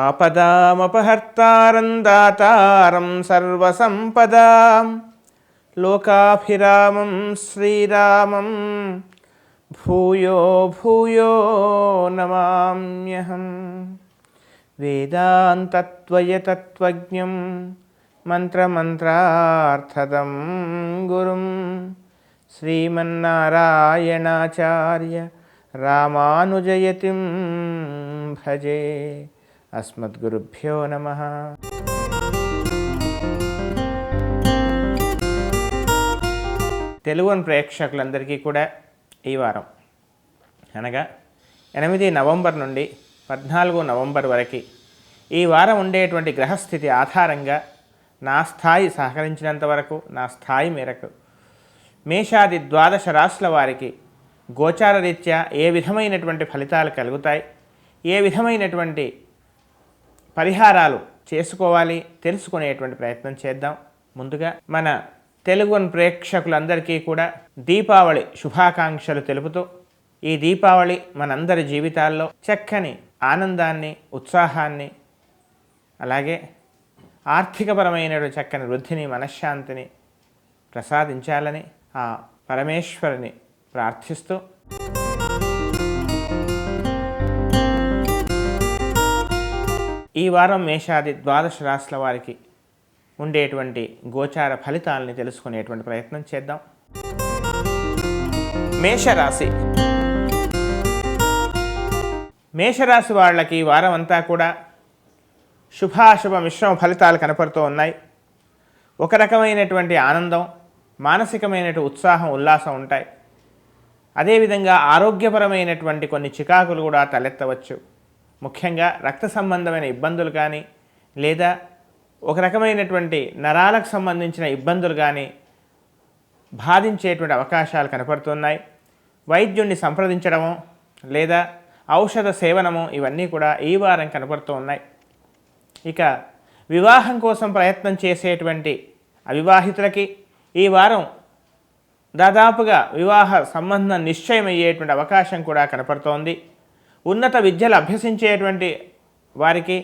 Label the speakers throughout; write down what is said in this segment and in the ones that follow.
Speaker 1: ఆపదామపహర్తారం దాతారం సర్వసంపదాం లోకాభిరామం శ్రీరామం భూయో భూయో నమామ్యహం. వేదాంతత్వయతత్వజ్ఞం మంత్రమంత్రార్థదం గురుం శ్రీమన్నారాయణాచార్య రామానుజయతిం భజే. అస్మద్గురుభ్యో నమః. తెలుగు ప్రేక్షకులందరికీ కూడా ఈ వారం అనగా 8 నవంబర్ నుండి 14 నవంబర్ వరకు ఈ వారం ఉండేటువంటి గ్రహస్థితి ఆధారంగా నా స్థాయి సహకరించినంత వరకు, నా స్థాయి మేరకు మేషాది 12 రాశుల వారికి గోచార రీత్యా ఏ విధమైనటువంటి ఫలితాలు కలుగుతాయి, ఏ విధమైనటువంటి పరిహారాలు చేసుకోవాలి తెలుసుకునేటువంటి ప్రయత్నం చేద్దాం. ముందుగా మన తెలుగు ప్రేక్షకులందరికీ కూడా దీపావళి శుభాకాంక్షలు తెలుపుతూ, ఈ దీపావళి మనందరి జీవితాల్లో చక్కని ఆనందాన్ని, ఉత్సాహాన్ని, అలాగే ఆర్థికపరమైన చక్కని వృద్ధిని, మనశ్శాంతిని ప్రసాదించాలని ఆ పరమేశ్వరుని ప్రార్థిస్తూ ఈ వారం మేషాది 12 రాశుల వారికి ఉండేటువంటి గోచార ఫలితాలని తెలుసుకునేటువంటి ప్రయత్నం చేద్దాం. మేషరాశి. మేషరాశి వాళ్ళకి ఈ వారం అంతా కూడా శుభాశుభ మిశ్రమ ఫలితాలు కనపడుతూ ఉన్నాయి. ఒక రకమైనటువంటి ఆనందం, మానసికమైన ఉత్సాహం, ఉల్లాసం ఉంటాయి. అదేవిధంగా ఆరోగ్యపరమైనటువంటి కొన్ని చికాకులు కూడా తలెత్తవచ్చు. ముఖ్యంగా రక్త సంబంధమైన ఇబ్బందులు కానీ, లేదా ఒక రకమైనటువంటి నరాలకు సంబంధించిన ఇబ్బందులు కానీ బాధించేటువంటి అవకాశాలు కనపడుతున్నాయి. వైద్యుడిని సంప్రదించడము లేదా ఔషధ సేవనము ఇవన్నీ కూడా ఈ వారం కనపడుతూ ఉన్నాయి. ఇక వివాహం కోసం ప్రయత్నం చేసేటువంటి అవివాహితులకి ఈ వారం దాదాపుగా వివాహ సంబంధం నిశ్చయమయ్యేటువంటి అవకాశం కూడా కనపడుతోంది. ఉన్నత విద్యలు అభ్యసించేటువంటి వారికి,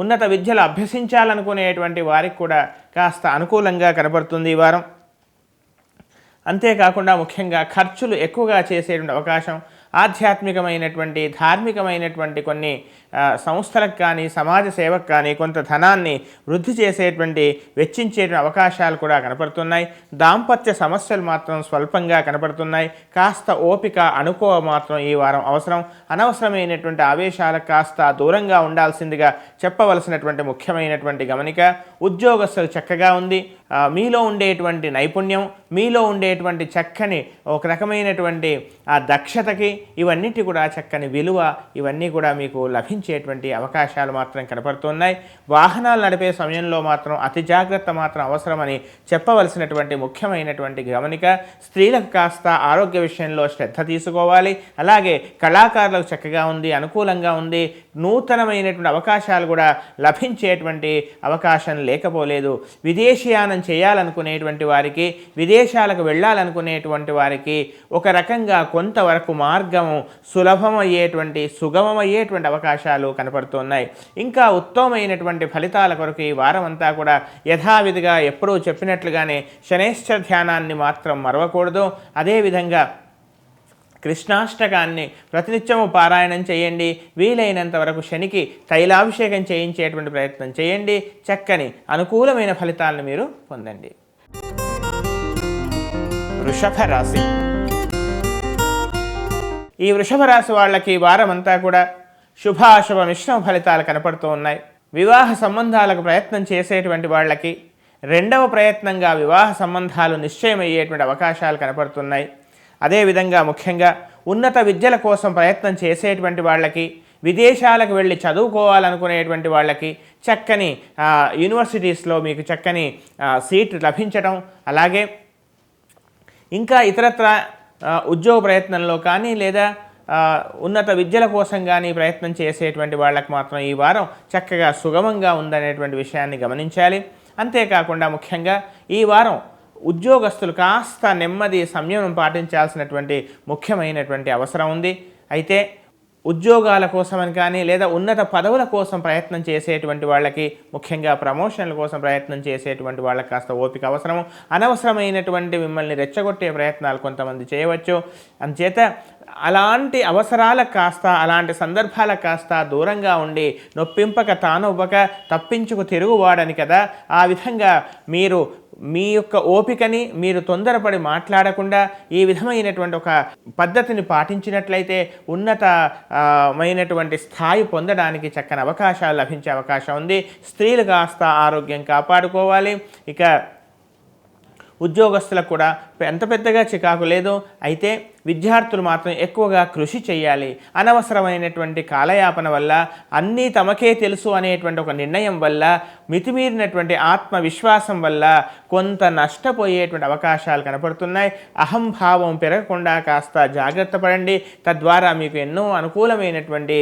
Speaker 1: ఉన్నత విద్యలు అభ్యసించాలనుకునేటువంటి వారికి కూడా కాస్త అనుకూలంగా కనపడుతుంది ఈ వారం. అంతేకాకుండా ముఖ్యంగా ఖర్చులు ఎక్కువగా చేసేటువంటి అవకాశం, ఆధ్యాత్మికమైనటువంటి ధార్మికమైనటువంటి కొన్ని సంస్థలకు కానీ, సమాజ సేవకు కానీ కొంత ధనాన్ని వృద్ధి చేసేటువంటి వెచ్చించేటువంటి అవకాశాలు కూడా కనపడుతున్నాయి. దాంపత్య సమస్యలు మాత్రం స్వల్పంగా కనపడుతున్నాయి. కాస్త ఓపిక, అనుకోవ మాత్రం ఈ వారం అవసరం. అనవసరమైనటువంటి ఆవేశాలకు కాస్త దూరంగా ఉండాల్సిందిగా చెప్పవలసినటువంటి ముఖ్యమైనటువంటి గమనిక. ఉద్యోగస్తులు చక్కగా ఉంది. మీలో ఉండేటువంటి నైపుణ్యం, మీలో ఉండేటువంటి చక్కని ఒక రకమైనటువంటి ఆ దక్షతకి ఇవన్నిటి కూడా చక్కని విలువ, ఇవన్నీ కూడా మీకు లభించేటువంటి అవకాశాలు మాత్రం కనపడుతున్నాయి. వాహనాలు నడిపే సమయంలో మాత్రం అతి జాగ్రత్త మాత్రం అవసరమని చెప్పవలసినటువంటి ముఖ్యమైనటువంటి గమనిక. స్త్రీలకు కాస్త ఆరోగ్య విషయంలో శ్రద్ధ తీసుకోవాలి. అలాగే కళాకారులకు చక్కగా ఉంది, అనుకూలంగా ఉంది. నూతనమైనటువంటి అవకాశాలు కూడా లభించేటువంటి అవకాశం లేకపోలేదు. విదేశీయానం చేయాలనుకునేటువంటి వారికి, విదేశాలకు వెళ్ళాలనుకునేటువంటి వారికి ఒక రకంగా కొంతవరకు మార్గము సులభమయ్యేటువంటి, సుగమమయ్యేటువంటి అవకాశాలు కనపడుతున్నాయి. ఇంకా ఉత్తమమైనటువంటి ఫలితాల కొరకు ఈ వారం అంతా కూడా యథావిధిగా ఎప్పుడూ చెప్పినట్లుగానే శనైశ్చర ధ్యానాన్ని మాత్రం మరవకూడదు. అదేవిధంగా కృష్ణాష్టకాన్ని ప్రతినిత్యము పారాయణం చేయండి. వీలైనంత వరకు శనికి తైలాభిషేకం చేయించేటువంటి ప్రయత్నం చేయండి. చక్కని అనుకూలమైన ఫలితాలను మీరు పొందండి. వృషభ రాశి. ఈ వృషభ రాశి వాళ్ళకి వారం అంతా కూడా శుభాశుభ మిశ్రమ ఫలితాలు కనపడుతూ ఉన్నాయి. వివాహ సంబంధాలకు ప్రయత్నం చేసేటువంటి వాళ్ళకి రెండవ ప్రయత్నంగా వివాహ సంబంధాలు నిశ్చయమయ్యేటువంటి అవకాశాలు కనపడుతున్నాయి. అదేవిధంగా ముఖ్యంగా ఉన్నత విద్యల కోసం ప్రయత్నం చేసేటువంటి వాళ్ళకి, విదేశాలకు వెళ్ళి చదువుకోవాలనుకునేటువంటి వాళ్ళకి చక్కని యూనివర్సిటీస్లో మీకు చక్కని సీట్ లభించడం, అలాగే ఇంకా ఇతరత్ర ఉద్యోగ ప్రయత్నంలో కానీ లేదా ఉన్నత విద్యల కోసం కానీ ప్రయత్నం చేసేటువంటి వాళ్ళకి మాత్రం ఈ వారం చక్కగా సుగమంగా ఉందనేటువంటి విషయాన్ని గమనించాలి. అంతేకాకుండా ముఖ్యంగా ఈ వారం ఉద్యోగస్తులు కాస్త నెమ్మది, సంయమనం పాటించాల్సినటువంటి ముఖ్యమైనటువంటి అవసరం ఉంది. అయితే ఉద్యోగాల కోసమని కానీ లేదా ఉన్నత పదవుల కోసం ప్రయత్నం చేసేటువంటి వాళ్ళకి, ముఖ్యంగా ప్రమోషన్ల కోసం ప్రయత్నం చేసేటువంటి వాళ్ళకి కాస్త ఓపిక అవసరము. అనవసరమైనటువంటి మిమ్మల్ని రెచ్చగొట్టే ప్రయత్నాలు కొంతమంది చేయవచ్చు. అందుచేత అలాంటి అవసరాలకు కాస్త, అలాంటి సందర్భాలకు కాస్త దూరంగా ఉండి, నొప్పింపక తానొవ్వక తప్పించుకు తిరుగువాడని కదా, ఆ విధంగా మీరు మీ యొక్క ఓపికని మీరు తొందరపడి మాట్లాడకుండా ఈ విధమైనటువంటి ఒక పద్ధతిని పాటించినట్లయితే ఉన్నతమైనటువంటి స్థాయి పొందడానికి చక్కని అవకాశాలు లభించే అవకాశం ఉంది. స్త్రీలు కాస్త ఆరోగ్యం కాపాడుకోవాలి. ఇక ఉద్యోగస్తులకు కూడా ఎంత పెద్దగా చికాకు లేదు. అయితే విద్యార్థులు మాత్రం ఎక్కువగా కృషి చేయాలి. అనవసరమైనటువంటి కాలయాపన వల్ల, అన్నీ తమకే తెలుసు అనేటువంటి ఒక నిర్ణయం వల్ల, మితిమీరినటువంటి ఆత్మవిశ్వాసం వల్ల కొంత నష్టపోయేటువంటి అవకాశాలు కనపడుతున్నాయి. అహంభావం పెరగకుండా కాస్త జాగ్రత్త పడండి. తద్వారా మీకు ఎన్నో అనుకూలమైనటువంటి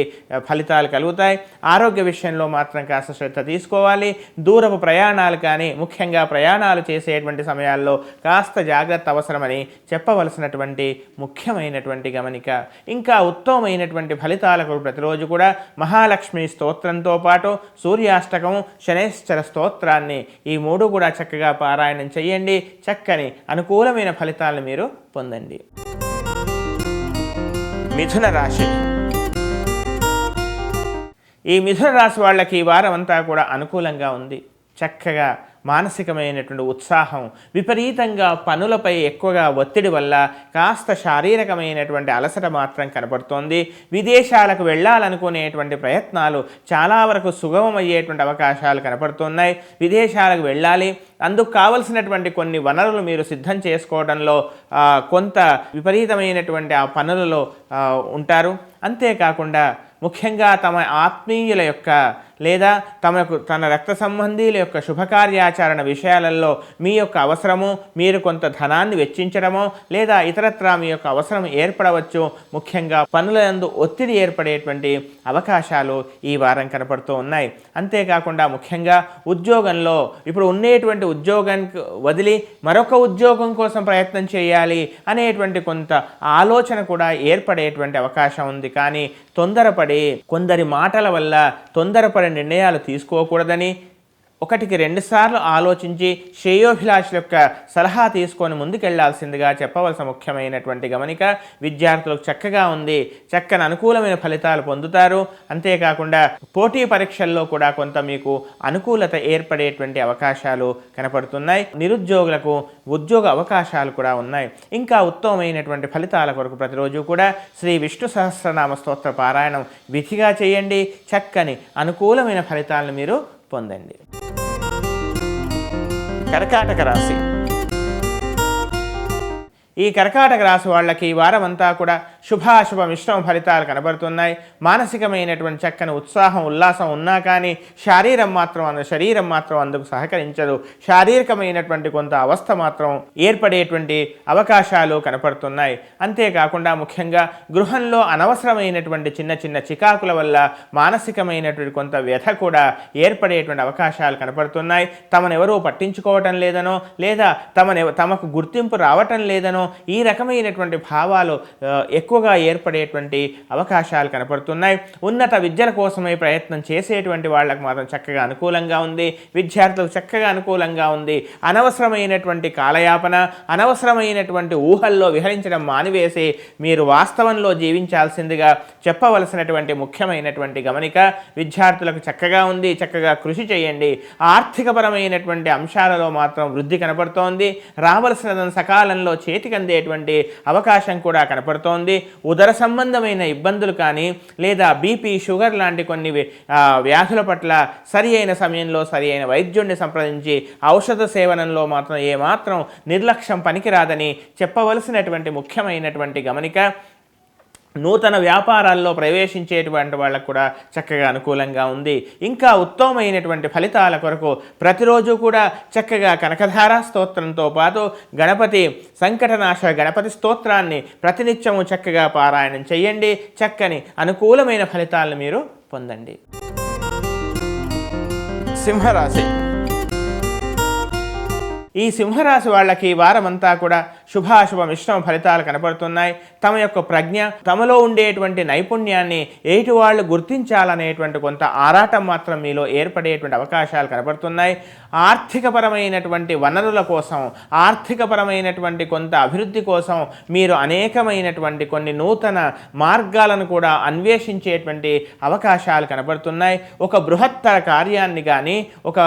Speaker 1: ఫలితాలు కలుగుతాయి. ఆరోగ్య విషయంలో మాత్రం కాస్త శ్రద్ధ తీసుకోవాలి. దూరపు ప్రయాణాలు కానీ, ముఖ్యంగా ప్రయాణాలు చేసేటువంటి సమయాల్లో కాస్త జాగ్రత్త అవసరమని చెప్పవలసినటువంటి ముఖ్యమైనటువంటి గమనిక. ఇంకా ఉత్తమమైనటువంటి ఫలితాలకు ప్రతిరోజు కూడా మహాలక్ష్మి స్తోత్రంతో పాటు సూర్యాష్టకం, శనేశ్వర స్తోత్రాన్ని, ఈ మూడు కూడా చక్కగా పారాయణం చేయండి. చక్కని అనుకూలమైన ఫలితాలను మీరు పొందండి. మిథున రాశి. ఈ మిథున రాశి వాళ్ళకి ఈ వారం అంతా కూడా అనుకూలంగా ఉంది. చక్కగా మానసికమైనటువంటి ఉత్సాహం, విపరీతంగా పనులపై ఎక్కువగా ఒత్తిడి వల్ల కాస్త శారీరకమైనటువంటి అలసట మాత్రం కనపడుతోంది. విదేశాలకు వెళ్ళాలనుకునేటువంటి ప్రయత్నాలు చాలా వరకు సుగమమయ్యేటువంటి అవకాశాలు కనపడుతున్నాయి. విదేశాలకు వెళ్ళాలి, అందుకు కావలసినటువంటి కొన్ని వనరులు మీరు సిద్ధం చేసుకోవడంలో కొంత విపరీతమైనటువంటి ఆ పనులలో ఉంటారు. అంతేకాకుండా ముఖ్యంగా తమ ఆత్మీయుల యొక్క లేదా తన రక్త సంబంధీల యొక్క శుభకార్యాచరణ విషయాలలో మీ యొక్క అవసరము, మీరు కొంత ధనాన్ని వెచ్చించడమో లేదా ఇతరత్రా మీ యొక్క అవసరం ఏర్పడవచ్చు. ముఖ్యంగా పనులందు ఒత్తిడి ఏర్పడేటువంటి అవకాశాలు ఈ వారం కనపడుతూ ఉన్నాయి. అంతేకాకుండా ముఖ్యంగా ఉద్యోగంలో ఇప్పుడు ఉండేటువంటి ఉద్యోగం వదిలి మరొక ఉద్యోగం కోసం ప్రయత్నం చేయాలి అనేటువంటి కొంత ఆలోచన కూడా ఏర్పడేటువంటి అవకాశం ఉంది. కానీ తొందరపడి కొందరి మాటల వల్ల తొందరపడి నిర్ణయాలు తీసుకోకూడదని, ఒకటికి రెండుసార్లు ఆలోచించి శ్రేయోభిలాషుల యొక్క సలహా తీసుకొని ముందుకెళ్లాల్సిందిగా చెప్పవలసిన ముఖ్యమైనటువంటి గమనిక. విద్యార్థులకు చక్కగా ఉంది, చక్కని అనుకూలమైన ఫలితాలు పొందుతారు. అంతేకాకుండా పోటీ పరీక్షల్లో కూడా కొంత మీకు అనుకూలత ఏర్పడేటువంటి అవకాశాలు కనపడుతున్నాయి. నిరుద్యోగులకు ఉద్యోగ అవకాశాలు కూడా ఉన్నాయి. ఇంకా ఉత్తమమైనటువంటి ఫలితాల కొరకు ప్రతిరోజు కూడా శ్రీ విష్ణు సహస్రనామ స్తోత్ర పారాయణం విధిగా చేయండి. చక్కని అనుకూలమైన ఫలితాలను మీరు పొందండి. కర్కాటక రాశి. ఈ కర్కాటక రాశి వాళ్ళకి ఈ వారం అంతా కూడా శుభాశుభ మిశ్రమ ఫలితాలు కనబడుతున్నాయి. మానసికమైనటువంటి చక్కని ఉత్సాహం, ఉల్లాసం ఉన్నా కానీ శరీరం మాత్రం అందుకు సహకరించదు. శారీరకమైనటువంటి కొంత అవస్థ మాత్రం ఏర్పడేటువంటి అవకాశాలు కనపడుతున్నాయి. అంతేకాకుండా ముఖ్యంగా గృహంలో అనవసరమైనటువంటి చిన్న చిన్న చికాకుల వల్ల మానసికమైనటువంటి కొంత వ్యధ కూడా ఏర్పడేటువంటి అవకాశాలు కనపడుతున్నాయి. తమనెవరూ పట్టించుకోవటం లేదనో లేదా తమకు గుర్తింపు రావటం లేదనో ఈ రకమైనటువంటి భావాలు ఎక్కువగా ఏర్పడేటువంటి అవకాశాలు కనపడుతున్నాయి. ఉన్నత విద్యల కోసమే ప్రయత్నం చేసేటువంటి వాళ్ళకు మాత్రం చక్కగా అనుకూలంగా ఉంది. విద్యార్థులకు చక్కగా అనుకూలంగా ఉంది. అనవసరమైనటువంటి కాలయాపన, అనవసరమైనటువంటి ఊహల్లో విహరించడం మానివేసి మీరు వాస్తవంలో జీవించాల్సిందిగా చెప్పవలసినటువంటి ముఖ్యమైనటువంటి గమనిక. విద్యార్థులకు చక్కగా ఉంది, చక్కగా కృషి చేయండి. ఆర్థికపరమైనటువంటి అంశాలలో మాత్రం వృద్ధి కనపడుతోంది. రావలసినదని సకాలంలో చేతికి అందేటువంటి అవకాశం కూడా కనపడుతోంది. ఉదర సంబంధమైన ఇబ్బందులు కానీ లేదా బీపీ, షుగర్ లాంటి కొన్ని వ్యాధుల పట్ల సరి అయిన సమయంలో సరి అయిన వైద్యుడిని సంప్రదించి ఔషధ సేవనంలో మాత్రం ఏమాత్రం నిర్లక్ష్యం పనికిరాదని చెప్పవలసినటువంటి ముఖ్యమైనటువంటి గమనిక. నూతన వ్యాపారాల్లో ప్రవేశించేటువంటి వాళ్ళకు కూడా చక్కగా అనుకూలంగా ఉంది. ఇంకా ఉత్తమమైనటువంటి ఫలితాల కొరకు ప్రతిరోజు కూడా చక్కగా కనకధార స్తోత్రంతో పాటు గణపతి సంకటనాశ గణపతి స్తోత్రాన్ని ప్రతినిత్యము చక్కగా పారాయణం చేయండి. చక్కని అనుకూలమైన ఫలితాలను మీరు పొందండి. సింహరాశి. ఈ సింహరాశి వాళ్ళకి వారమంతా కూడా శుభాశుభ మిశ్రమ ఫలితాలు కనపడుతున్నాయి. తమ యొక్క ప్రజ్ఞ, తమలో ఉండేటువంటి నైపుణ్యాన్ని ఎయిటి వాళ్ళు గుర్తించాలనేటువంటి కొంత ఆరాటం మాత్రం మీలో ఏర్పడేటువంటి అవకాశాలు కనపడుతున్నాయి. ఆర్థికపరమైనటువంటి వనరుల కోసం, ఆర్థికపరమైనటువంటి కొంత అభివృద్ధి కోసం మీరు అనేకమైనటువంటి కొన్ని నూతన మార్గాలను కూడా అన్వేషించేటువంటి అవకాశాలు కనపడుతున్నాయి. ఒక బృహత్తర కార్యాన్ని కానీ, ఒక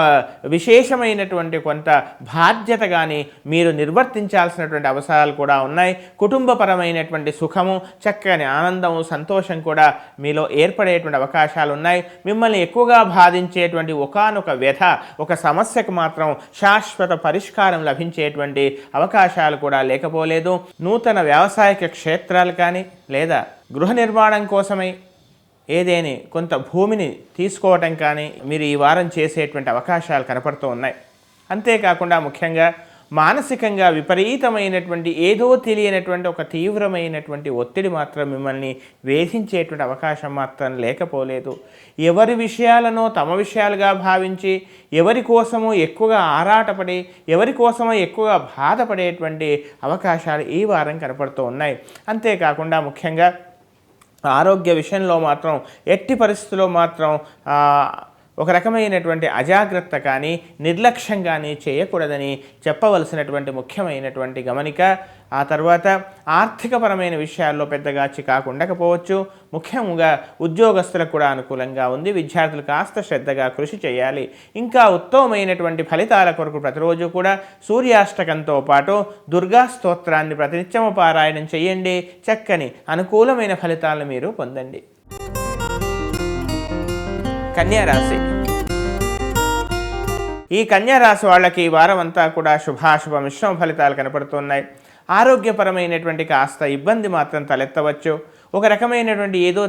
Speaker 1: విశేషమైనటువంటి కొంత బాధ్యత కానీ మీరు నిర్వర్తించాల్సినటువంటి అవసరాలు కూడా ఉన్నాయి. కుటుంబపరమైనటువంటి సుఖము, చక్కని ఆనందము, సంతోషం కూడా మీలో ఏర్పడేటువంటి అవకాశాలు ఉన్నాయి. మిమ్మల్ని ఎక్కువగా బాధించేటువంటి ఒకానొక వ్యధ, ఒక సమస్యకు మాత్రం శాశ్వత పరిష్కారం లభించేటువంటి అవకాశాలు కూడా లేకపోలేదు. నూతన వ్యావసాయిక క్షేత్రాలు కానీ లేదా గృహ నిర్మాణం కోసమై ఏదేని కొంత భూమిని తీసుకోవటం కానీ మీరు ఈ వారం చేసేటువంటి అవకాశాలు కనపడుతూ ఉన్నాయి. అంతేకాకుండా ముఖ్యంగా మానసికంగా విపరీతమైనటువంటి ఏదో తెలియనటువంటి ఒక తీవ్రమైనటువంటి ఒత్తిడి మాత్రం మిమ్మల్ని వేధించేటువంటి అవకాశం మాత్రం లేకపోలేదు. ఎవరి విషయాలను తమ విషయాలుగా భావించి ఎవరి కోసమో ఎక్కువగా ఆరాటపడి ఎవరి కోసమో ఎక్కువగా బాధపడేటువంటి అవకాశాలు ఈ వారం కనపడుతూ ఉన్నాయి. అంతేకాకుండా ముఖ్యంగా ఆరోగ్య విషయంలో మాత్రం ఎట్టి పరిస్థితుల్లో మాత్రం ఒక రకమైనటువంటి అజాగ్రత్త కానీ నిర్లక్ష్యం కానీ చేయకూడదని చెప్పవలసినటువంటి ముఖ్యమైనటువంటి గమనిక. ఆ తర్వాత ఆర్థికపరమైన విషయాల్లో పెద్దగా చికాకు ఉండకపోవచ్చు. ముఖ్యంగా ఉద్యోగస్తులకు కూడా అనుకూలంగా ఉంది. విద్యార్థులు కాస్త శ్రద్ధగా కృషి చేయాలి. ఇంకా ఉత్తమమైనటువంటి ఫలితాల కొరకు ప్రతిరోజు కూడా సూర్యాష్టకంతో పాటు దుర్గా స్తోత్రాన్ని ప్రతినిత్యము పారాయణం చేయండి. చక్కని అనుకూలమైన ఫలితాలను మీరు పొందండి. కన్యారాశి. ఈ కన్యారాశి వాళ్ళకి ఈ వారం అంతా కూడా శుభాశుభ మిశ్రమ ఫలితాలు కనపడుతున్నాయి. ఆరోగ్యపరమైనటువంటి కాస్త ఇబ్బంది మాత్రం తలెత్తవచ్చు. ఒక రకమైనటువంటి ఏదో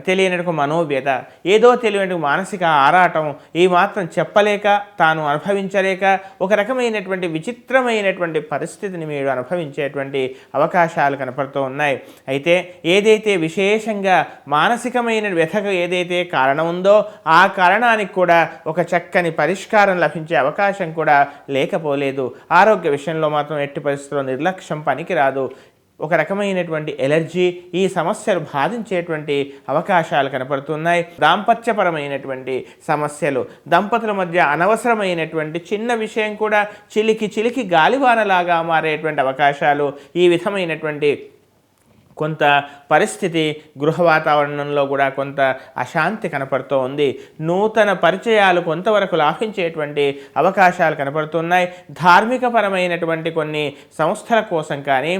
Speaker 1: తెలియనటువంటి మనోవ్యత, ఏదో తెలియనటువంటి మానసిక ఆరాటం, ఈ మాత్రం చెప్పలేక, తాను అనుభవించలేక ఒక రకమైనటువంటి విచిత్రమైనటువంటి పరిస్థితిని మీరు అనుభవించేటువంటి అవకాశాలు కనపడుతూ ఉన్నాయి. అయితే ఏదైతే విశేషంగా మానసికమైన వ్యథకు ఏదైతే కారణం ఉందో ఆ కారణానికి కూడా ఒక చక్కని పరిష్కారం లభించే అవకాశం కూడా లేకపోలేదు. ఆరోగ్య విషయంలో మాత్రం ఎట్టి పరిస్థితుల్లో నిర్లక్ష్యం పనికిరాదు. ఒక రకమైనటువంటి ఎలర్జీ, ఈ సమస్యలు బాధించేటువంటి అవకాశాలు కనపడుతున్నాయి. దాంపత్యపరమైనటువంటి సమస్యలు, దంపతుల మధ్య అనవసరమైనటువంటి చిన్న విషయం కూడా చిలికి గాలివానలాగా మారేటువంటి అవకాశాలు, ఈ విధమైనటువంటి కొంత పరిస్థితి గృహ వాతావరణంలో కూడా కొంత అశాంతి కనపడుతూ ఉంది. నూతన పరిచయాలు కొంతవరకు లాభించేటువంటి అవకాశాలు కనపడుతున్నాయి. ధార్మికపరమైనటువంటి కొన్ని సంస్థల కోసం కానీ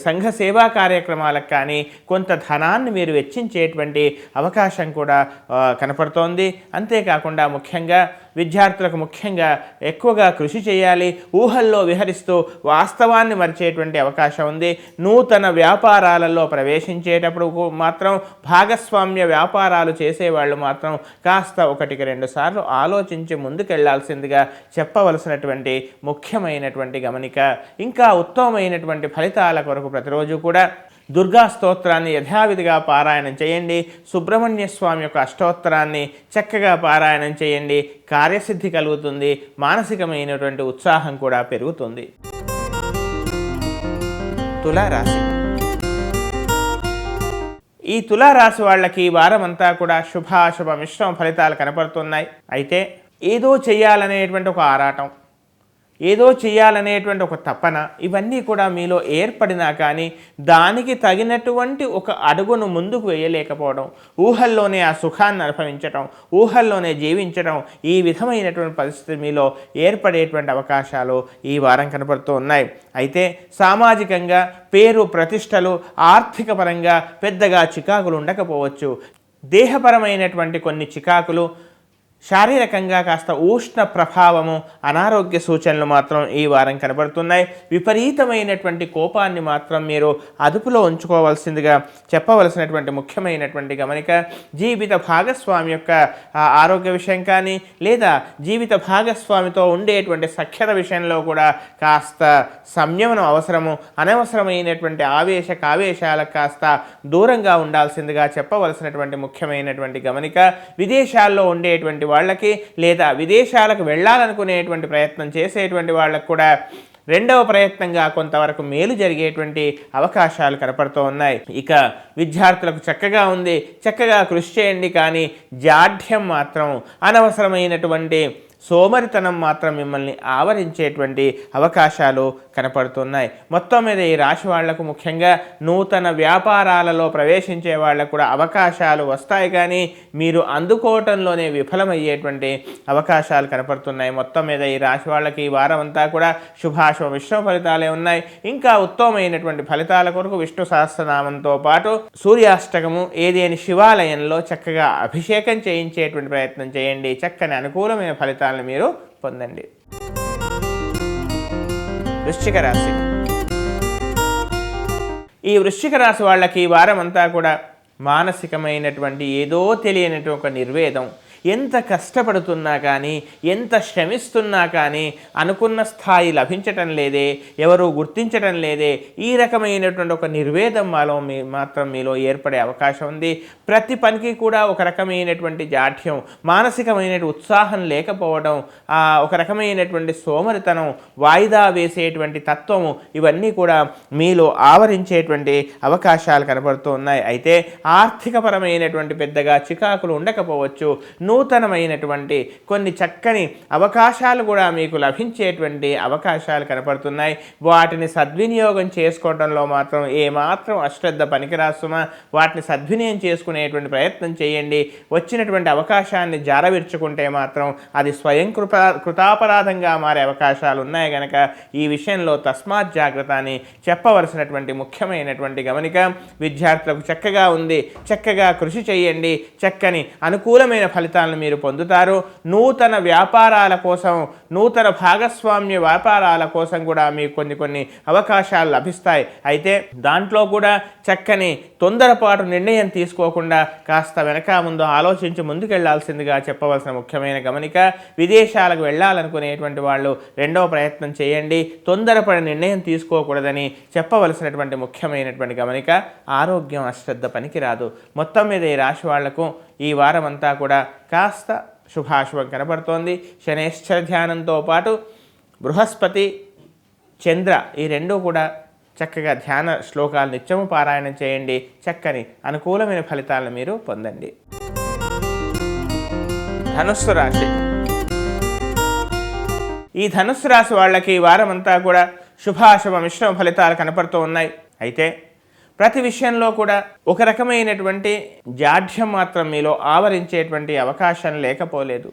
Speaker 1: సంఘ సేవా కార్యక్రమాలకు కానీ కొంత ధనాన్ని మీరు వెచ్చించేటువంటి అవకాశం కూడా కనపడుతోంది. అంతేకాకుండా ముఖ్యంగా విద్యార్థులకు ముఖ్యంగా ఎక్కువగా కృషి చేయాలి. ఊహల్లో విహరిస్తూ వాస్తవాన్ని మరిచేటువంటి అవకాశం ఉంది. నూతన వ్యాపారాలలో ప్రవేశించేటప్పుడు మాత్రం భాగస్వామ్య వ్యాపారాలు చేసేవాళ్ళు మాత్రం కాస్త 1-2 సార్లు ఆలోచించి ముందుకెళ్లాల్సిందిగా చెప్పవలసినటువంటి ముఖ్యమైనటువంటి గమనిక. ఇంకా ఉత్తమమైనటువంటి ఫలితాల కొరకు ప్రతిరోజు కూడా దుర్గా స్తోత్రాన్ని యథావిధిగా పారాయణం చేయండి. సుబ్రహ్మణ్య స్వామి యొక్క అష్టోత్తరాన్ని చక్కగా పారాయణం చేయండి. కార్యసిద్ధి కలుగుతుంది. మానసికమైనటువంటి ఉత్సాహం కూడా పెరుగుతుంది. తులారాశి. ఈ తులారాశి వాళ్ళకి ఈ వారం అంతా కూడా శుభాశుభ మిశ్రమ ఫలితాలు కనపడుతున్నాయి. అయితే ఏదో చేయాలనేటువంటి ఒక ఆరాటం, ఏదో చేయాలనేటువంటి ఒక తపన, ఇవన్నీ కూడా మీలో ఏర్పడినా కానీ దానికి తగినటువంటి ఒక అడుగును ముందుకు వేయలేకపోవడం, ఊహల్లోనే ఆ సుఖాన్ని అనుభవించడం, ఊహల్లోనే జీవించడం, ఈ విధమైనటువంటి పరిస్థితి మీలో ఏర్పడేటువంటి అవకాశాలు ఈ వారం కనపడుతూ ఉన్నాయి. అయితే సామాజికంగా పేరు ప్రతిష్టలు, ఆర్థిక పరంగా పెద్దగా చికాకులు ఉండకపోవచ్చు. దేహపరమైనటువంటి కొన్ని చికాకులు, శారీరకంగా కాస్త ఉష్ణ ప్రభావము, అనారోగ్య సూచనలు మాత్రం ఈ వారం కనబడుతున్నాయి. విపరీతమైనటువంటి కోపాన్ని మాత్రం మీరు అదుపులో ఉంచుకోవాల్సిందిగా చెప్పవలసినటువంటి ముఖ్యమైనటువంటి గమనిక. జీవిత భాగస్వామి యొక్క ఆరోగ్య విషయం కానీ లేదా జీవిత భాగస్వామితో ఉండేటువంటి సఖ్యత విషయంలో కూడా కాస్త సంయమనం అవసరము. అనవసరమైనటువంటి కావేశాలకు కాస్త దూరంగా ఉండాల్సిందిగా చెప్పవలసినటువంటి ముఖ్యమైనటువంటి గమనిక. విదేశాల్లో ఉండేటువంటి వాళ్ళకి లేదా విదేశాలకు వెళ్ళాలనుకునేటువంటి ప్రయత్నం చేసేటువంటి వాళ్ళకు కూడా రెండవ ప్రయత్నంగా కొంతవరకు మేలు జరిగేటువంటి అవకాశాలు కనపడుతూ ఉన్నాయి. ఇక విద్యార్థులకు చక్కగా ఉంది, చక్కగా కృషి చేయండి, కానీ జాఢ్యం మాత్రం, అనవసరమైనటువంటి సోమరితనం మాత్రం మిమ్మల్ని ఆవరించేటువంటి అవకాశాలు కనపడుతున్నాయి. మొత్తం మీద ఈ రాశి వాళ్లకు, ముఖ్యంగా నూతన వ్యాపారాలలో ప్రవేశించే వాళ్ళకు కూడా అవకాశాలు వస్తాయి, కానీ మీరు అందుకోవటంలోనే విఫలమయ్యేటువంటి అవకాశాలు కనపడుతున్నాయి. మొత్తం మీద ఈ రాశి వాళ్ళకి ఈ వారం అంతా కూడా శుభాశుభ మిశ్రమ ఫలితాలే ఉన్నాయి. ఇంకా ఉత్తమమైనటువంటి ఫలితాల కొరకు విష్ణు సహస్రనామంతో పాటు సూర్యాష్టకము ఏదేని శివాలయంలో చక్కగా అభిషేకం చేయించేటువంటి ప్రయత్నం చేయండి. చక్కని అనుకూలమైన ఫలితాలు మీరు పొందండి. వృశ్చిక రాశి. ఈ వృశ్చిక రాశి వాళ్ళకి ఈ వారం అంతా కూడా మానసికమైనటువంటి ఏదో తెలియనటువంటి ఒక నిర్వేదం. ఎంత కష్టపడుతున్నా కానీ, ఎంత శ్రమిస్తున్నా కానీ అనుకున్న స్థాయి లభించటం లేదే, ఎవరు గుర్తించటం లేదే, ఈ రకమైనటువంటి ఒక నిర్వేదం మాత్రం మీలో ఏర్పడే అవకాశం ఉంది. ప్రతి పనికి కూడా ఒక రకమైనటువంటి జాఢ్యం, మానసికమైన ఉత్సాహం లేకపోవడం, ఒక రకమైనటువంటి సోమరితనం, వాయిదా వేసేటువంటి తత్వము, ఇవన్నీ కూడా మీలో ఆవరించేటువంటి అవకాశాలు కనబడుతూ ఉన్నాయి. అయితే ఆర్థికపరమైనటువంటి పెద్దగా చికాకులు ఉండకపోవచ్చు. నూతనమైనటువంటి కొన్ని చక్కని అవకాశాలు కూడా మీకు లభించేటువంటి అవకాశాలు కనపడుతున్నాయి. వాటిని సద్వినియోగం చేసుకోవడంలో మాత్రం ఏమాత్రం అశ్రద్ధ పనికిరాసుమా. వాటిని సద్వినియోగం చేసుకునేటువంటి ప్రయత్నం చేయండి. వచ్చినటువంటి అవకాశాన్ని జారవిర్చుకుంటే మాత్రం అది స్వయం కృతాపరాధంగా మారే అవకాశాలు ఉన్నాయి కనుక ఈ విషయంలో తస్మాత్ జాగ్రత్త అని చెప్పవలసినటువంటి ముఖ్యమైనటువంటి గమనిక. విద్యార్థులకు చక్కగా ఉంది, చక్కగా కృషి చేయండి, చక్కని అనుకూలమైన ఫలితాలను మీరు పొందుతారు. నూతన వ్యాపారాల కోసం, నూతన భాగస్వామ్య వ్యాపారాల కోసం కూడా మీకు కొన్ని అవకాశాలు లభిస్తాయి. అయితే దాంట్లో కూడా చక్కని తొందరపాటు నిర్ణయం తీసుకోకుండా కాస్త వెనక ముందు ఆలోచించి ముందుకెళ్లాల్సిందిగా చెప్పవలసిన ముఖ్యమైన గమనిక. విదేశాలకు వెళ్ళాలనుకునేటువంటి వాళ్ళు రెండవ ప్రయత్నం చేయండి. తొందరపడి నిర్ణయం తీసుకోకూడదని చెప్పవలసినటువంటి ముఖ్యమైనటువంటి గమనిక. ఆరోగ్యం అశ్రద్ధ పనికిరాదు. మొత్తం మీద ఈ రాశి వాళ్లకు ఈ వారం అంతా కూడా కాస్త శుభాశుభం కనబడుతోంది. శనేశ్వర ధ్యానంతో పాటు బృహస్పతి, చంద్ర ఈ రెండూ కూడా చక్కగా ధ్యాన శ్లోకాలు నిత్యము పారాయణం చేయండి. చక్కని అనుకూలమైన ఫలితాలను మీరు పొందండి. ధనుస్సు రాశి. ఈ ధనుస్సు రాశి వాళ్ళకి ఈ వారం అంతా కూడా శుభాశుభ మిశ్రమ ఫలితాలు కనపడుతూ ఉన్నాయి. అయితే ప్రతి విషయంలో కూడా ఒక రకమైనటువంటి జాఢ్యం మాత్రం మీలో ఆవరించేటువంటి అవకాశం లేకపోలేదు.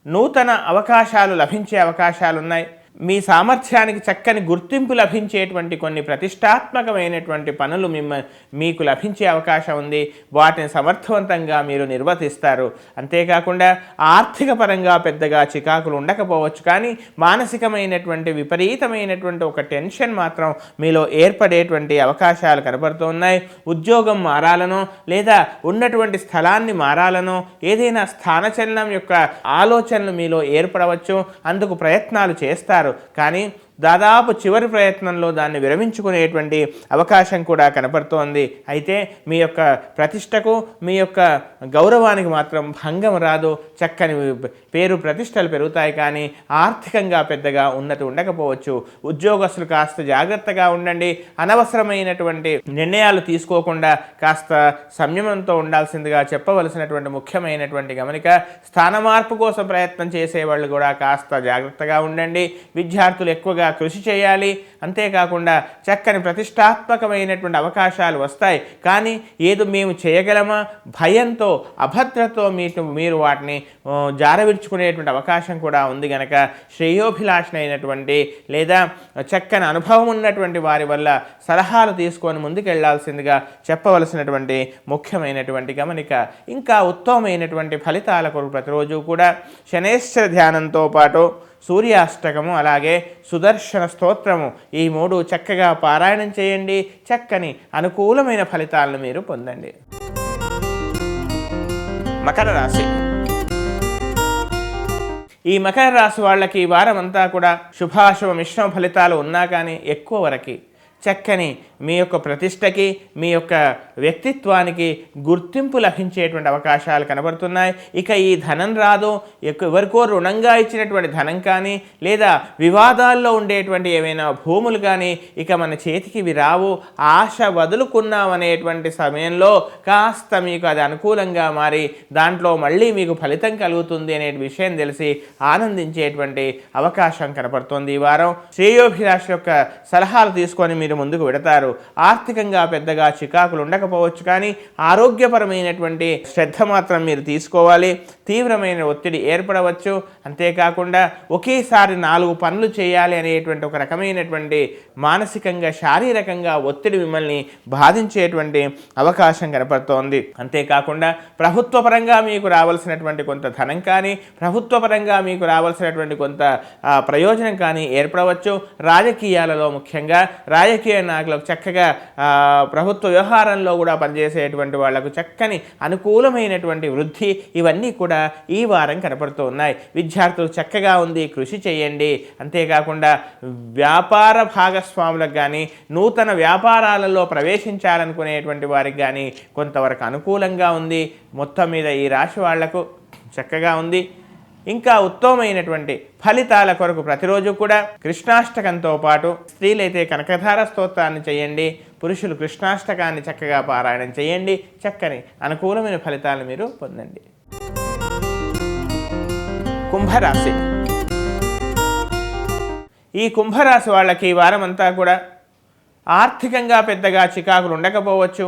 Speaker 1: నూతన అవకాశాలు లభించే అవకాశాలు ఉన్నాయి. మీ సామర్థ్యానికి చక్కని గుర్తింపు లభించేటువంటి కొన్ని ప్రతిష్టాత్మకమైనటువంటి పనులు మీకు లభించే అవకాశం ఉంది. వాటిని సమర్థవంతంగా మీరు నిర్వర్తిస్తారు. అంతేకాకుండా ఆర్థిక పరంగా పెద్దగా చికాకులు ఉండకపోవచ్చు, కానీ మానసికమైనటువంటి విపరీతమైనటువంటి ఒక టెన్షన్ మాత్రం మీలో ఏర్పడేటువంటి అవకాశాలు కనబడుతున్నాయి. ఉద్యోగం మారాలనో లేదా ఉన్నటువంటి స్థలాన్ని మారాలనో ఏదైనా స్థానచలనం యొక్క ఆలోచనలు మీలో ఏర్పడవచ్చు. అందుకు ప్రయత్నాలు చేస్తారు, కానీ దాదాపు చివరి ప్రయత్నంలో దాన్ని విరమించుకునేటువంటి అవకాశం కూడా కనపడుతోంది. అయితే మీ యొక్క ప్రతిష్టకు, మీ యొక్క గౌరవానికి మాత్రం భంగం రాదు. చక్కని పేరు ప్రతిష్టలు పెరుగుతాయి, కానీ ఆర్థికంగా పెద్దగా ఉన్నతి ఉండకపోవచ్చు. ఉద్యోగస్తులు కాస్త జాగ్రత్తగా ఉండండి. అనవసరమైనటువంటి నిర్ణయాలు తీసుకోకుండా కాస్త సంయమంతో ఉండాల్సిందిగా చెప్పవలసినటువంటి ముఖ్యమైనటువంటి గమనిక. స్థాన మార్పు కోసం ప్రయత్నం చేసేవాళ్ళు కూడా కాస్త జాగ్రత్తగా ఉండండి. విద్యార్థులు ఎక్కువగా కృషి చేయాలి. అంతేకాకుండా చక్కని ప్రతిష్టాత్మకమైనటువంటి అవకాశాలు వస్తాయి, కానీ ఏదో మేము చేయగలమా భయంతో, అభద్రతో మీరు వాటిని జారవిర్చుకునేటువంటి అవకాశం కూడా ఉంది కనుక శ్రేయోభిలాషణైనటువంటి లేదా చక్కని అనుభవం ఉన్నటువంటి వారి వల్ల సలహాలు తీసుకొని ముందుకెళ్లాల్సిందిగా చెప్పవలసినటువంటి ముఖ్యమైనటువంటి గమనిక. ఇంకా ఉత్తమమైనటువంటి ఫలితాల కొరకు ప్రతిరోజు కూడా శనేశ్వర ధ్యానంతో పాటు సూర్యాష్టకము అలాగే సుదర్శన స్తోత్రము ఈ మూడు చక్కగా పారాయణం చేయండి. చక్కని అనుకూలమైన ఫలితాలను మీరు పొందండి. మకర రాశి. ఈ మకర రాశి వాళ్ళకి ఈ వారం అంతా కూడా శుభాశుభ మిశ్రమ ఫలితాలు ఉన్నా కానీ ఎక్కువ వరకు చక్కని మీ యొక్క ప్రతిష్టకి, మీ యొక్క వ్యక్తిత్వానికి గుర్తింపు లభించేటువంటి అవకాశాలు కనబడుతున్నాయి. ఇక ఈ ధనం రాదు, ఎవరికో రుణంగా ఇచ్చినటువంటి ధనం కానీ, లేదా వివాదాల్లో ఉండేటువంటి ఏవైనా భూములు కానీ ఇక మన చేతికి ఇవి రావు, ఆశ వదులుకున్నాం అనేటువంటి సమయంలో కాస్త మీకు అది అనుకూలంగా మారి దాంట్లో మళ్ళీ మీకు ఫలితం కలుగుతుంది అనే విషయం తెలిసి ఆనందించేటువంటి అవకాశం కనపడుతుంది. ఈ వారం శ్రేయోభిలాష యొక్క సలహాలు తీసుకొని మీరు ముందుకు వెడతారు. ఆర్థికంగా పెద్దగా చికాకులు ఉండకపోవచ్చు, కానీ ఆరోగ్యపరమైనటువంటి శ్రద్ధ మాత్రం మీరు తీసుకోవాలి. తీవ్రమైన ఒత్తిడి ఏర్పడవచ్చు. అంతేకాకుండా ఒకేసారి 4 పనులు చేయాలి అనేటువంటి ఒక రకమైనటువంటి మానసికంగా శారీరకంగా ఒత్తిడి మిమ్మల్ని బాధించేటువంటి అవకాశం కనపడుతోంది. అంతేకాకుండా ప్రభుత్వపరంగా మీకు రావాల్సినటువంటి కొంత ధనం కానీ, ప్రభుత్వపరంగా మీకు రావాల్సినటువంటి కొంత ప్రయోజనం కానీ ఏర్పడవచ్చు. రాజకీయాలలో ముఖ్యంగా రాజకీయ నాయకులకు చక్కగా ప్రభుత్వ వ్యవహారంలో కూడా పనిచేసేటువంటి వాళ్లకు చక్కని అనుకూలమైనటువంటి వృద్ధి ఇవన్నీ కూడా ఈ వారం కనపడుతూ ఉన్నాయి. విద్యార్థులు చక్కగా ఉంది, కృషి చేయండి. అంతేకాకుండా వ్యాపార భాగస్వాములకు కానీ, నూతన వ్యాపారాలలో ప్రవేశించాలనుకునేటువంటి వారికి కానీ కొంతవరకు అనుకూలంగా ఉంది. మొత్తం మీద ఈ రాశి వాళ్లకు చక్కగా ఉంది. ఇంకా ఉత్తమమైనటువంటి ఫలితాల కొరకు ప్రతిరోజు కూడా కృష్ణాష్టకంతో పాటు స్త్రీలైతే కనకధార స్తోత్రాన్ని చేయండి, పురుషులు కృష్ణాష్టకాన్ని చక్కగా పారాయణం చేయండి. చక్కని అనుకూలమైన ఫలితాలను మీరు పొందండి. కుంభరాశి. ఈ కుంభరాశి వాళ్ళకి ఈ వారం అంతా కూడా ఆర్థికంగా పెద్దగా చికాకులు ఉండకపోవచ్చు.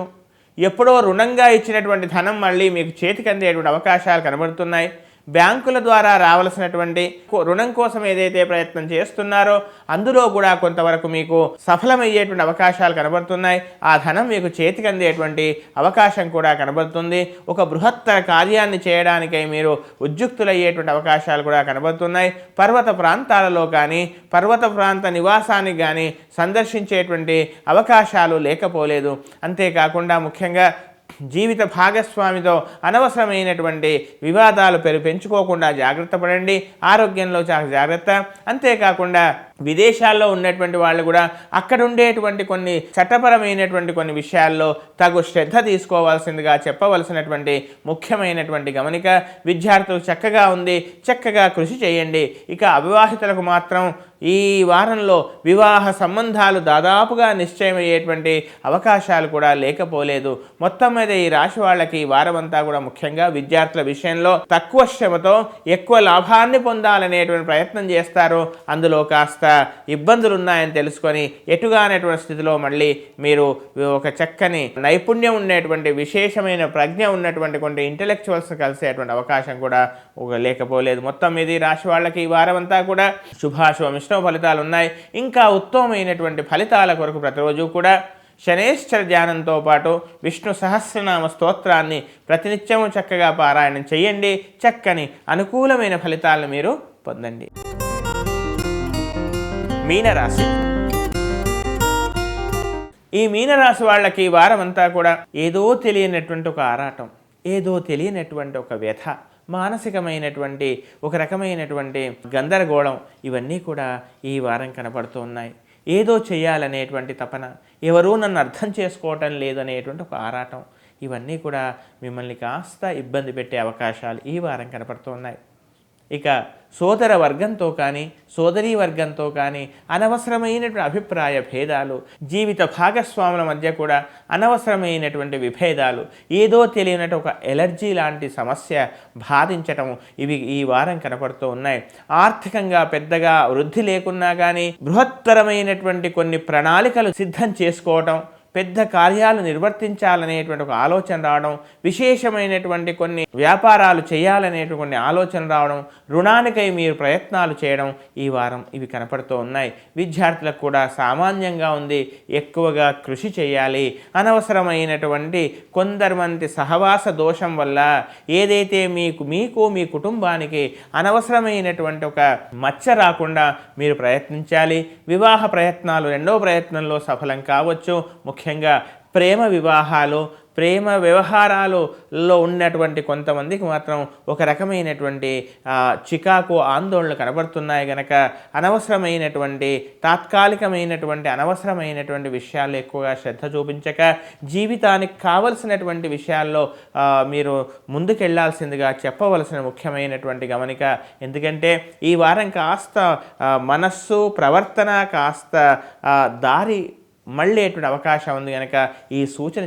Speaker 1: ఎప్పుడో రుణంగా ఇచ్చినటువంటి ధనం మళ్ళీ మీకు చేతికి అందేటువంటి అవకాశాలు కనబడుతున్నాయి. బ్యాంకుల ద్వారా రావాల్సినటువంటి రుణం కోసం ఏదైతే ప్రయత్నం చేస్తున్నారో అందులో కూడా కొంతవరకు మీకు సఫలమయ్యేటువంటి అవకాశాలు కనబడుతున్నాయి. ఆ ధనం మీకు చేతికి అందేటువంటి అవకాశం కూడా కనబడుతుంది. ఒక బృహత్తర కార్యాన్ని చేయడానికై మీరు ఉద్యుక్తులయ్యేటువంటి అవకాశాలు కూడా కనబడుతున్నాయి. పర్వత ప్రాంతాలలో కానీ, పర్వత ప్రాంత నివాసానికి కానీ సందర్శించేటువంటి అవకాశాలు లేకపోలేదు. అంతేకాకుండా ముఖ్యంగా జీవిత భాగస్వామితో అనవసరమైనటువంటి వివాదాలు పెంచుకోకుండా జాగ్రత్త పడండి. ఆరోగ్యంలో చాలా జాగ్రత్త. అంతేకాకుండా విదేశాల్లో ఉన్నటువంటి వాళ్ళు కూడా అక్కడ ఉండేటువంటి కొన్ని చట్టపరమైనటువంటి కొన్ని విషయాల్లో తగు శ్రద్ధ తీసుకోవాల్సిందిగా చెప్పవలసినటువంటి ముఖ్యమైనటువంటి గమనిక. విద్యార్థులు చక్కగా ఉంది, చక్కగా కృషి చేయండి. ఇక అవివాహితులకు మాత్రం ఈ వారంలో వివాహ సంబంధాలు దాదాపుగా నిశ్చయమయ్యేటువంటి అవకాశాలు కూడా లేకపోలేదు. మొత్తం మీద ఈ రాశి వాళ్ళకి ఈ వారం అంతా కూడా ముఖ్యంగా విద్యార్థుల విషయంలో తక్కువ శ్రమతో ఎక్కువ లాభాన్ని పొందాలనేటువంటి ప్రయత్నం చేస్తారు. అందులో కాస్త ఇబ్బందులు ఉన్నాయని తెలుసుకొని ఎటుగానటువంటి స్థితిలో మళ్ళీ మీరు ఒక చక్కని నైపుణ్యం ఉండేటువంటి విశేషమైన ప్రజ్ఞ ఉన్నటువంటి కొన్ని ఇంటెలెక్చువల్స్ కలిసేటువంటి అవకాశం కూడా లేకపోలేదు. మొత్తం మీద రాశి వాళ్ళకి ఈ వారం అంతా కూడా శుభాశుభ మిశ్రమ ఫలితాలు ఉన్నాయి. ఇంకా ఉత్తమమైనటువంటి ఫలితాల కొరకు ప్రతిరోజు కూడా శనేశ్వర ధ్యానంతో పాటు విష్ణు సహస్రనామ స్తోత్రాన్ని ప్రతినిత్యము చక్కగా పారాయణం చేయండి. చక్కని అనుకూలమైన ఫలితాలను మీరు పొందండి. మీనరాశి. ఈ మీనరాశి వాళ్ళకి ఈ వారం అంతా కూడా ఏదో తెలియనటువంటి ఒక ఆరాటం, ఏదో తెలియనటువంటి ఒక వ్యథ, మానసికమైనటువంటి ఒక రకమైనటువంటి గందరగోళం ఇవన్నీ కూడా ఈ వారం కనపడుతూ ఉన్నాయి. ఏదో చేయాలనేటువంటి తపన, ఎవరూ నన్ను అర్థం చేసుకోవటం లేదనేటువంటి ఒక ఆరాటం ఇవన్నీ కూడా మిమ్మల్ని కాస్త ఇబ్బంది పెట్టే అవకాశాలు ఈ వారం కనపడుతూ ఉన్నాయి. ఇక సోదర వర్గంతో కానీ, సోదరీ వర్గంతో కానీ అనవసరమైనటువంటి అభిప్రాయ భేదాలు, జీవిత భాగస్వాముల మధ్య కూడా అనవసరమైనటువంటి విభేదాలు, ఏదో తెలియనట్టు ఒక ఎలర్జీ లాంటి సమస్య బాధించటం ఇవి ఈ వారం కనపడుతూ ఉన్నాయి. ఆర్థికంగా పెద్దగా వృద్ధి లేకున్నా కానీ బృహత్తరమైనటువంటి కొన్ని ప్రణాళికలు సిద్ధం చేసుకోవటం, పెద్ద కార్యాలు నిర్వర్తించాలనేటువంటి ఒక ఆలోచన రావడం, విశేషమైనటువంటి కొన్ని వ్యాపారాలు చేయాలనేటువంటి ఆలోచన రావడం, రుణానికై మీరు ప్రయత్నాలు చేయడం ఈ వారం ఇవి కనపడుతూ ఉన్నాయి. విద్యార్థులకు కూడా సామాన్యంగా ఉంది, ఎక్కువగా కృషి చేయాలి. అనవసరమైనటువంటి కొందరిమంది సహవాస దోషం వల్ల ఏదైతే మీకు మీ కుటుంబానికి అనవసరమైనటువంటి ఒక మచ్చ రాకుండా మీరు ప్రయత్నించాలి. వివాహ ప్రయత్నాలు రెండో ప్రయత్నంలో సఫలం కావచ్చు. ముఖ్యంగా ప్రేమ వివాహాలు, ప్రేమ వ్యవహారాలలో ఉన్నటువంటి కొంతమందికి మాత్రం ఒక రకమైనటువంటి చికాకు ఆందోళనలు కనబడుతున్నాయి గనక అనవసరమైనటువంటి తాత్కాలికమైనటువంటి అనవసరమైనటువంటి విషయాల్లో ఎక్కువగా శ్రద్ధ చూపించక జీవితానికి కావలసినటువంటి విషయాల్లో మీరు ముందుకెళ్లాల్సిందిగా చెప్పవలసిన ముఖ్యమైనటువంటి గమనిక. ఎందుకంటే ఈ వారం కాస్త మనస్సు ప్రవర్తన కాస్త దారి మళ్ళేటువంటి అవకాశం ఉంది కనుక ఈ సూచన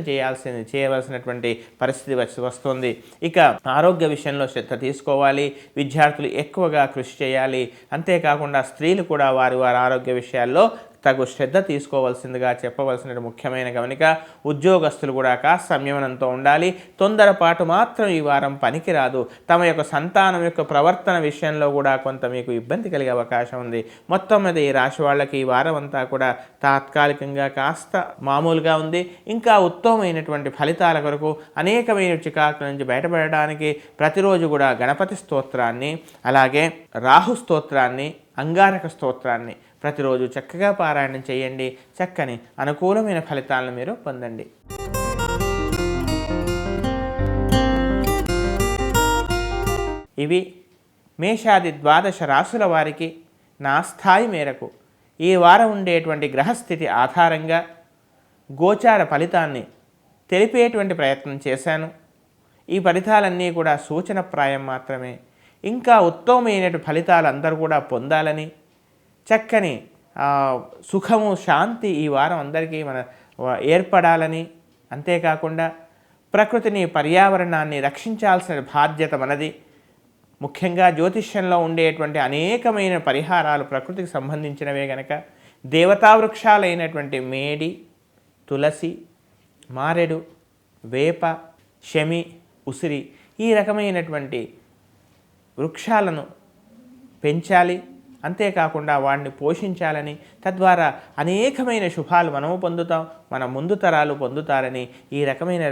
Speaker 1: చేయవలసినటువంటి పరిస్థితి వస్తుంది. ఇక ఆరోగ్య విషయంలో శ్రద్ధ తీసుకోవాలి. విద్యార్థులు ఎక్కువగా కృషి చేయాలి. అంతేకాకుండా స్త్రీలు కూడా వారి ఆరోగ్య విషయాల్లో తగు శ్రద్ధ తీసుకోవాల్సిందిగా చెప్పవలసిన ముఖ్యమైన గమనిక. ఉద్యోగస్తులు కూడా కాస్త సంయమనంతో ఉండాలి. తొందరపాటు మాత్రం ఈ వారం పనికిరాదు. తమ యొక్క సంతానం యొక్క ప్రవర్తన విషయంలో కూడా కొంత మీకు ఇబ్బంది కలిగే అవకాశం ఉంది. మొత్తం మీద ఈ రాశి వాళ్ళకి ఈ వారం అంతా కూడా తాత్కాలికంగా కాస్త మామూలుగా ఉంది. ఇంకా ఉత్తమమైనటువంటి ఫలితాల కొరకు అనేకమైన చికాకుల నుంచి బయటపడడానికి ప్రతిరోజు కూడా గణపతి స్తోత్రాన్ని, అలాగే రాహు స్తోత్రాన్ని, అంగారక స్తోత్రాన్ని ప్రతిరోజు చక్కగా పారాయణం చేయండి. చక్కని అనుకూలమైన ఫలితాలను మీరు పొందండి. ఇవి మేషాది 12 రాశుల వారికి నా స్థాయి మేరకు ఈ వారం ఉండేటువంటి గ్రహస్థితి ఆధారంగా గోచార ఫలితాన్ని తెలిపేటువంటి ప్రయత్నం చేశాను. ఈ ఫలితాలన్నీ కూడా సూచనప్రాయం మాత్రమే. ఇంకా ఉత్తమమైన ఫలితాలు అందరూ కూడా పొందాలని, చక్కని సుఖము శాంతి ఈ వారం అందరికీ ఏర్పడాలని, అంతేకాకుండా ప్రకృతిని పర్యావరణాన్ని రక్షించాల్సిన బాధ్యత మనది. ముఖ్యంగా జ్యోతిష్యంలో ఉండేటువంటి అనేకమైన పరిహారాలు ప్రకృతికి సంబంధించినవే గనక దేవతా వృక్షాలైనటువంటి మేడి, తులసి, మారెడు, వేప, శమి, ఉసిరి ఈ రకమైనటువంటి వృక్షాలను పెంచాలి. అంతేకాకుండా వాడిని పోషించాలని, తద్వారా అనేకమైన శుభాలు మనము పొందుతాం, మన ముందు తరాలు పొందుతారని ఈ రకమైన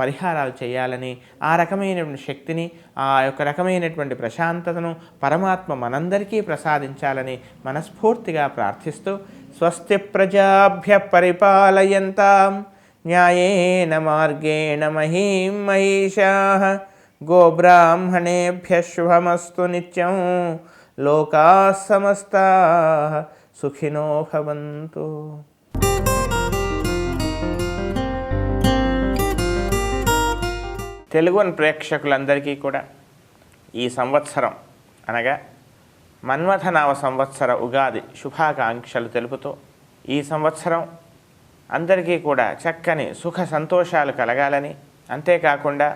Speaker 1: పరిహారాలు చేయాలని, ఆ రకమైనటువంటి శక్తిని, ఆ యొక్క రకమైనటువంటి ప్రశాంతతను పరమాత్మ మనందరికీ ప్రసాదించాలని మనస్ఫూర్తిగా ప్రార్థిస్తూ, స్వస్తి ప్రజాభ్య పరిపాలయంతాం న్యాయేన మార్గేణ మహీం మహిషాః గోబ్రాహ్మణేభ్యః శుభమస్తు నిత్యం లోకాః సమస్తాః సుఖినో భవంతు. తెలుగు ప్రేక్షకులందరికీ కూడా ఈ సంవత్సరం అనగా మన్మథనామ సంవత్సర ఉగాది శుభాకాంక్షలు తెలుపుతూ, ఈ సంవత్సరం అందరికీ కూడా చక్కని సుఖ సంతోషాలు కలగాలని, అంతేకాకుండా